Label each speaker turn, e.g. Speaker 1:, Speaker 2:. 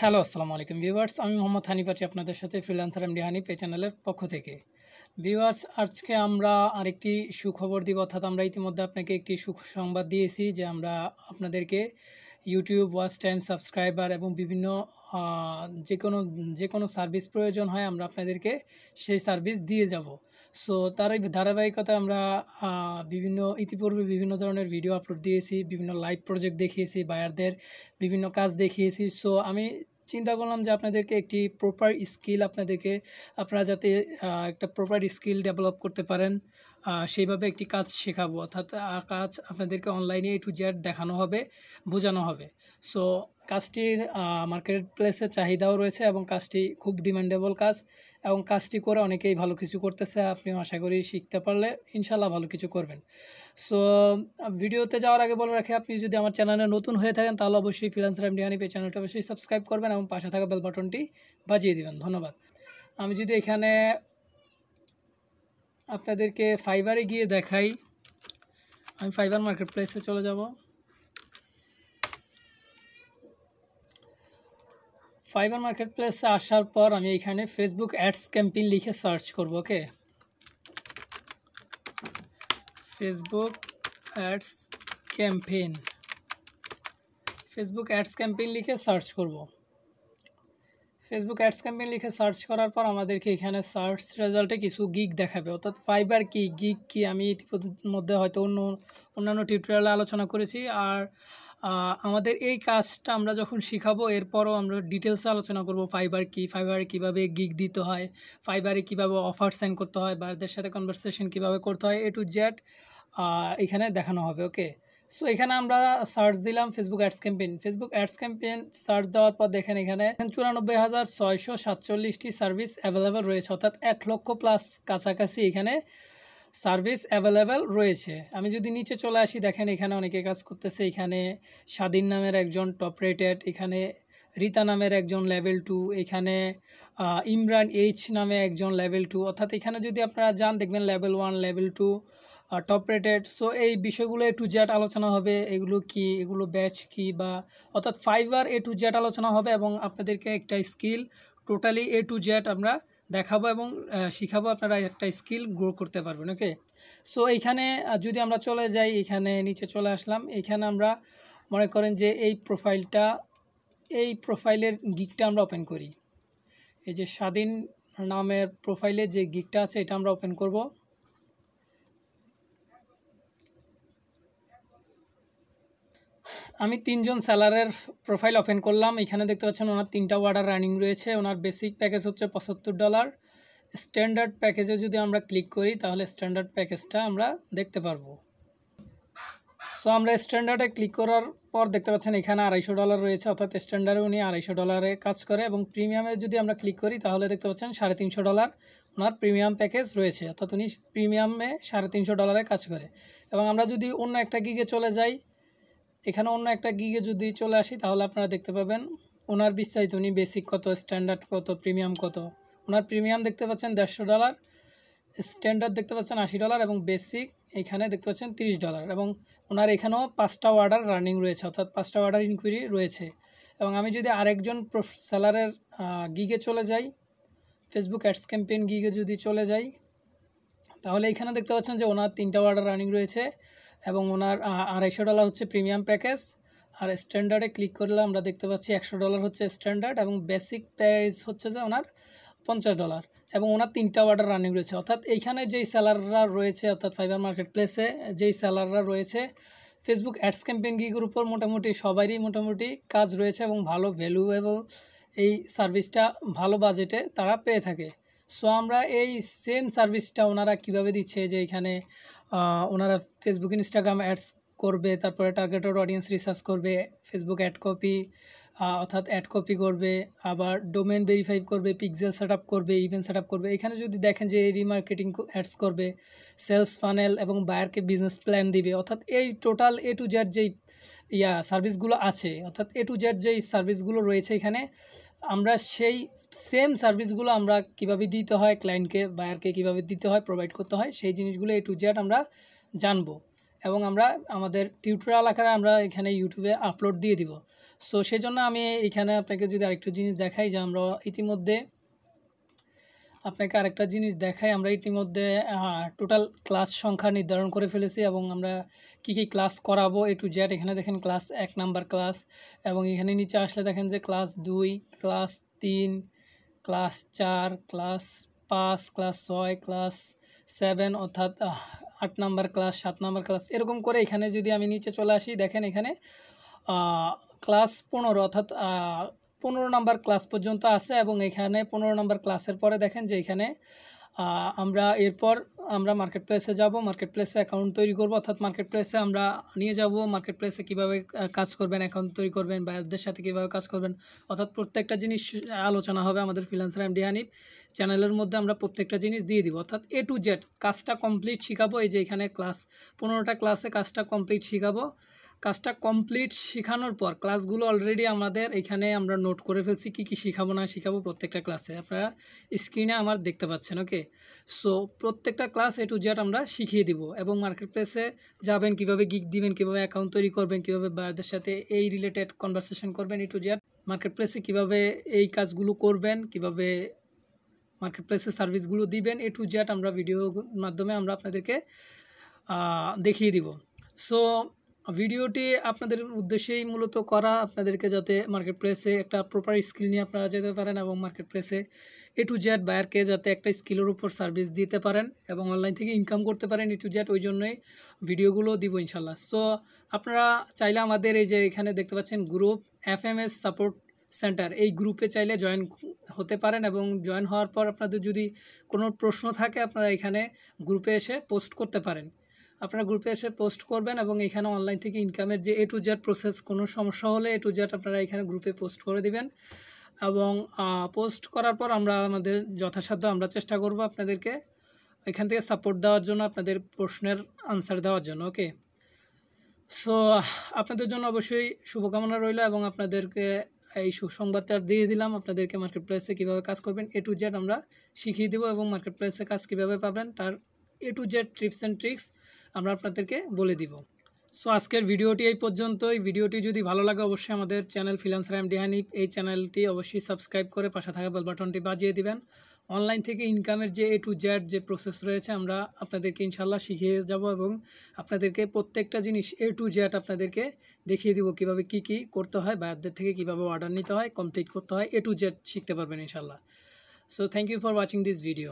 Speaker 1: Hello, আসসালামু আলাইকুম viewers. আমি মোহাম্মদ হানিফ আছি আপনাদের সাথে ফ্রিল্যান্সার এমডি হানিফ এই চ্যানেলের পক্ষ থেকে। ভিউয়ার্স, আজকে আমরা আরেকটি সুখবর দিব, অর্থাৎ আমরা ইতিমধ্যে আপনাকে একটি সুসংবাদ দিয়েছি যে আমরা আপনাদেরকে ইউটিউব ওয়াচ টাইম সাবস্ক্রাইবার এবং বিভিন্ন যে কোনো সার্ভিস প্রয়োজন হয় আমরা আপনাদেরকে সেই সার্ভিস দিয়ে যাব। সো তার ধারাবাহিকতায় আমরা ইতিপূর্বে বিভিন্ন ধরনের ভিডিও আপলোড দিয়েছি, বিভিন্ন লাইভ প্রজেক্ট দেখিয়েছি, বায়ারদের বিভিন্ন কাজ দেখিয়েছি। সো আমি চিন্তা করলাম যে আপনাদেরকে একটি প্রপার স্কিল আপনারা যাতে একটা প্রপার স্কিল ডেভেলপ করতে পারেন সেইভাবে একটি কাজ শেখাবো, অর্থাৎ কাজ আপনাদেরকে অনলাইনে A to Z দেখানো হবে, বোঝানো হবে। সো কাজটির মার্কেট প্লেসে চাহিদাও রয়েছে এবং কাজটি খুব ডিমান্ডেবল কাজ এবং কাজটি করে অনেকেই ভালো কিছু করতেছে। আপনিও আশা করি শিখতে পারলে ইনশাল্লাহ ভালো কিছু করবেন। সো ভিডিওতে যাওয়ার আগে বলে রাখি, আপনি যদি আমার চ্যানেলে নতুন হয়ে থাকেন তাহলে অবশ্যই ফ্রিল্যান্সার এমডি হানিফ এই চ্যানেলটা অবশ্যই সাবস্ক্রাইব করবেন এবং পাশে থাকা বেল বাটনটি বাজিয়ে দিবেন। ধন্যবাদ। আমি যদি এখানে আপনাদেরকে ফাইবারে গিয়ে দেখাই, আমি ফাইবার মার্কেট প্লেসে চলে যাব। ফাইবার মার্কেট প্লেসে আসার পর আমি এখানে ফেসবুক অ্যাডস ক্যাম্পেইন লিখে সার্চ করব। ওকে, ফেসবুক অ্যাডস ক্যাম্পেইন লিখে সার্চ করব। ফেসবুক অ্যাডস ক্যাম্পেইন লিখে সার্চ করার পর আমাদেরকে এখানে সার্চ রেজাল্টে কিছু গিগ দেখাবে, অর্থাৎ ফাইবার কি, গিগ কি আমি ইতিমধ্যে হয়তো অন্যান্য টিউটোরিয়ালে আলোচনা করেছি। আর আমাদের এই কাজটা আমরা যখন শিখাবো এরপরও আমরা ডিটেলসে আলোচনা করব ফাইবারে কীভাবে গিগ দিতে হয়, ফাইবারে কীভাবে অফার সেন্ড করতে হয়, বায়ারদের সাথে কনভারসেশন কীভাবে করতে হয়, A to Z এখানে দেখানো হবে। ওকে, সো এখানে আমরা সার্চ দিলাম ফেসবুক অ্যাডস ক্যাম্পেইন সার্চ দেওয়ার পর দেখেন এখানে 94,647টি সার্ভিস অ্যাভেলেবেল রয়েছে, অর্থাৎ 1 লক্ষ প্লাস কাছাকাছি এখানে সার্ভিস অ্যাভেলেবেল রয়েছে। আমি যদি নিচে চলে আসি, দেখেন এখানে অনেকে কাজ করতেছে। এখানে স্বাধীন নামের একজন টপ রেটেড, এখানে রিতা নামের একজন লেভেল 2, এখানে ইমরান এইচ নামে একজন লেভেল 2, অর্থাৎ এখানে যদি আপনারা যান দেখবেন level 1, level 2 top rated. So এই বিষয়গুলো A to Z আলোচনা হবে, এগুলো কি, এগুলো ব্যাচ কি, বা অর্থাৎ ফাইবার A to Z আলোচনা হবে এবং আপনাদেরকে একটা skill totally A to Z আমরা দেখাবো এবং শিখাবো, আপনারা একটা স্কিল গ্রো করতে পারবেন। ওকে, সো এইখানে যদি আমরা চলে যাই, এখানে নিচে চলে আসলাম। এখানে আমরা মনে করেন যে এই প্রোফাইলের গিগটা আমরা ওপেন করি। এই যে স্বাধীন নামের প্রোফাইলে যে গিগটা আছে এটা আমরা ওপেন করব। আমি 3 জন সেলারের প্রোফাইল ওপেন করলাম। এখানে দেখতে পাচ্ছেন ওনার 3টা অর্ডার রানিং রয়েছে। ওনার বেসিক প্যাকেজ হচ্ছে $75। স্ট্যান্ডার্ড প্যাকেজে যদি আমরা ক্লিক করি তাহলে স্ট্যান্ডার্ড প্যাকেজটা আমরা দেখতে পারবো। সো আমরা স্ট্যান্ডার্ডে ক্লিক করার পর দেখতে পাচ্ছেন এখানে $250 রয়েছে, অর্থাৎ স্ট্যান্ডার্ডে উনি $250 কাজ করে। এবং প্রিমিয়ামে যদি আমরা ক্লিক করি তাহলে দেখতে পাচ্ছেন $350 ওনার প্রিমিয়াম প্যাকেজ রয়েছে, অর্থাৎ উনি প্রিমিয়ামে $350 কাজ করে। এবং আমরা যদি অন্য একটা গিগে চলে যাই, এখানে অন্য একটা গিগে যদি চলে আসি তাহলে আপনারা দেখতে পাবেন ওনার বিস্তারিত, উনি বেসিক কত, স্ট্যান্ডার্ড কত, প্রিমিয়াম কত। ওনার প্রিমিয়াম দেখতে পাচ্ছেন $150, স্ট্যান্ডার্ড দেখতে পাচ্ছেন $80 এবং বেসিক এখানে দেখতে পাচ্ছেন $30। এবং ওনার এখানেও 5টা অর্ডার রানিং রয়েছে, অর্থাৎ 5টা অর্ডার ইনকোয়ারি রয়েছে। এবং আমি যদি আরেকজন সেলারের গিগে চলে যাই, ফেসবুক অ্যাডস ক্যাম্পেইন গিগে যদি চলে যাই তাহলে এখানে দেখতে পাচ্ছেন যে ওনার 3টা অর্ডার রানিং রয়েছে এবং ওনার $250 হচ্ছে প্রিমিয়াম প্যাকেজ। আর স্ট্যান্ডার্ডে ক্লিক করলে আমরা দেখতে পাচ্ছি $100 হচ্ছে স্ট্যান্ডার্ড এবং বেসিক প্রাইস হচ্ছে যে ওনার $50 এবং ওনার 3টা অর্ডার রানিং রয়েছে। অর্থাৎ এইখানে যেই সেলাররা রয়েছে, অর্থাৎ ফাইবার মার্কেট প্লেসে যেই সেলাররা রয়েছে ফেসবুক অ্যাডস ক্যাম্পেইন গিগের উপর সবারই মোটামুটি কাজ রয়েছে এবং ভালো ভ্যালুয়েবল এই সার্ভিসটা ভালো বাজেটে তারা পেয়ে থাকে। সো আমরা এই সেম সার্ভিসটা ওনারা কিভাবে দিচ্ছে, যে এখানে ওনারা ফেসবুক ইনস্টাগ্রাম অ্যাডস করবে, তারপরে টার্গেটেড অডিয়েন্স রিসার্চ করবে, ফেসবুক অ্যাড কপি অর্থাৎ অ্যাড কপি করবে, আবার ডোমেন ভেরিফাই করবে, পিক্সেল সেট আপ করবে, ইভেন্ট সেট আপ করবে। এখানে যদি দেখেন যে রিমার্কেটিং অ্যাডস করবে, সেলস ফানেল এবং বায়ারকে বিজনেস প্ল্যান দিবে, অর্থাৎ এই টোটাল A to Z যেই সার্ভিসগুলো আছে, অর্থাৎ A to Z যেই সার্ভিসগুলো রয়েছে এখানে আমরা সেই সেম সার্ভিসগুলো আমরা কিভাবে দিতে হয় ক্লায়েন্টকে, বায়ারকে কিভাবে দিতে হয়, প্রোভাইড করতে হয়, সেই জিনিসগুলো A to Z আমরা জানবো এবং আমরা আমাদের টিউটোরিয়াল আকারে আমরা এখানে ইউটিউবে আপলোড দিয়ে দিব। সো সেই জন্য আমি এখানে আপনাকে যদি আরেকটু জিনিস দেখাই যে আমরা ইতিমধ্যে আপনাকে আরেকটা জিনিস দেখাই, আমরা ইতিমধ্যে টোটাল ক্লাস সংখ্যা নির্ধারণ করে ফেলেছি এবং আমরা কি কি ক্লাস করাবো A to Z। এখানে দেখেন ক্লাস 1 নাম্বার ক্লাস, এবং এখানে নিচে আসলে দেখেন যে class 2, class 3, class 4, class 5, class 6, class 7, অর্থাৎ 8 নাম্বার ক্লাস, 7 নাম্বার ক্লাস, এরকম করে এখানে যদি আমি নিচে চলে আসি দেখেন এখানে ক্লাস 15 অর্থাৎ 15 নাম্বার ক্লাস পর্যন্ত আছে। এবং এখানে 15 নাম্বার ক্লাসের পরে দেখেন যে এখানে আমরা এরপর আমরা মার্কেট প্লেসে যাব, মার্কেট প্লেসে অ্যাকাউন্ট তৈরি করব, অর্থাৎ মার্কেট প্লেসে আমরা নিয়ে যাব মার্কেট প্লেসে কীভাবে কাজ করবেন, অ্যাকাউন্ট তৈরি করবেন, বায়ারদের সাথে কীভাবে কাজ করবেন, অর্থাৎ প্রত্যেকটা জিনিস আলোচনা হবে আমাদের ফ্রিল্যান্সার এমডি হানিফ চ্যানেলের মধ্যে। আমরা প্রত্যেকটা জিনিস দিয়ে দিব, অর্থাৎ A to Z কাজটা কমপ্লিট শেখাবো। এই যে এখানে ক্লাস 15টা ক্লাসে কাজটা কমপ্লিট শেখাবো। কাজটা কমপ্লিট শেখানোর পর ক্লাসগুলো অলরেডি আমাদের এখানে আমরা নোট করে ফেলছি, কী কী শেখাবো না শেখাবো প্রত্যেকটা ক্লাসে, আপনারা স্ক্রিনে আমার দেখতে পাচ্ছেন। ওকে, সো প্রত্যেকটা ক্লাস A to Z আমরা শিখিয়ে দিব। এবং মার্কেট প্লেসে যাবেন, কীভাবে গিগ দিবেন, কীভাবে অ্যাকাউন্ট তৈরি করবেন, কীভাবে বায়ারদের সাথে এই রিলেটেড কনভারসেশন করবেন, A to Z মার্কেট প্লেসে কীভাবে এই কাজগুলো করবেন, কীভাবে মার্কেট প্লেসে সার্ভিসগুলো দিবেন, A to Z আমরা ভিডিওর মাধ্যমে আমরা আপনাদেরকে দেখিয়ে দিব। সো ভিডিওটি আপনাদের উদ্দেশ্যেই মূলত করা, আপনাদেরকে যাতে মার্কেট প্লেসে একটা প্রপার স্কিল নিয়ে আপনারা যেতে পারেন এবং মার্কেট প্লেসে A to Z বায়ারকে যাতে একটা স্কিলের উপর সার্ভিস দিতে পারেন এবং অনলাইন থেকে ইনকাম করতে পারেন A to Z, ওই জন্যই ভিডিওগুলো দিব ইনশাল্লাহ। সো আপনারা চাইলে আমাদের এই যে এখানে দেখতে পাচ্ছেন গ্রুপ FMS সাপোর্ট সেন্টার, এই গ্রুপে চাইলে জয়েন হতে পারেন এবং জয়েন হওয়ার পর আপনাদের যদি কোনো প্রশ্ন থাকে আপনারা এখানে গ্রুপে এসে পোস্ট করতে পারেন। আপনারা গ্রুপে এসে পোস্ট করবেন এবং এখানে অনলাইন থেকে ইনকামের যে A to Z প্রসেস, কোনো সমস্যা হলে A to Z আপনারা এখানে গ্রুপে পোস্ট করে দিবেন। এবং পোস্ট করার পর আমরা আমাদের যথাসাধ্য আমরা চেষ্টা করব আপনাদেরকে এখান থেকে সাপোর্ট দেওয়ার জন্য, আপনাদের প্রশ্নের আনসার দেওয়ার জন্য। ওকে, সো আপনাদের জন্য অবশ্যই শুভকামনা রইল এবং আপনাদেরকে এই সুসংবাদটা দিয়ে দিলাম। আপনাদেরকে মার্কেট প্লেসে কীভাবে কাজ করবেন A to Z আমরা শিখিয়ে দেবো এবং মার্কেট প্লেসে কাজ কীভাবে পাবেন তার A to Z tips and tricks আমরা আপনাদেরকে বলে দিব। সো আজকের ভিডিওটি এই পর্যন্তই। ভিডিওটি যদি ভালো লাগে অবশ্যই আমাদের চ্যানেল ফ্রিল্যান্সার এমডি হানিফ এই চ্যানেলটি অবশ্যই সাবস্ক্রাইব করে পাশে থাকা বেল বাটনটি বাজিয়ে দিবেন। অনলাইন থেকে ইনকামের যে A to Z যে প্রসেস রয়েছে আমরা আপনাদেরকে ইনশাল্লাহ শিখিয়ে যাব এবং আপনাদেরকে প্রত্যেকটা জিনিস A to Z আপনাদেরকে দেখিয়ে দিব কীভাবে কী কী করতে হয়, বায়ারদের থেকে কীভাবে অর্ডার নিতে হয়, কমপ্লিট করতে হয়, A to Z শিখতে পারবেন ইনশাল্লাহ। So thank you for watching this video.